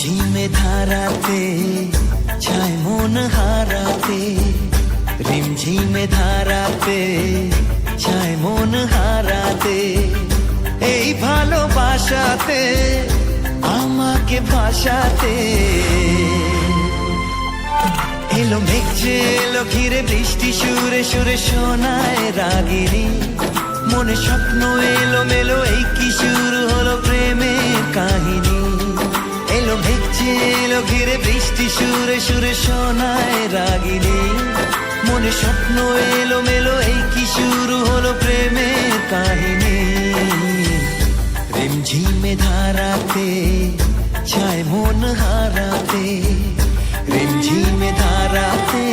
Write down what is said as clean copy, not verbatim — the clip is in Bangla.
ঝিমঝিমে ধারাতে ছায় মন হারাতে, রিমঝিমে ধারাতে ছায় মন হারাতে, এই ভালোবাসাতে আমাকে ভাসাতে। এলো মেঘ যে এলো ঘিরে বৃষ্টি সুরে সুরে শোনায় রাগিনী, মনে স্বপ্ন এলো মেলো এই কি শুরু হলো প্রেমের কাহিনী। এলো মেঘ যে এলো ঘিরে বৃষ্টি সুরে সুরে শোনায় রাগিনী, মনে স্বপ্ন এলো মেলো এই কি শুরু হলো প্রেমের কাহিনী। রিমঝিমে ধারাতে ছায় মন হারাতে, রিমঝিমে ধারাতে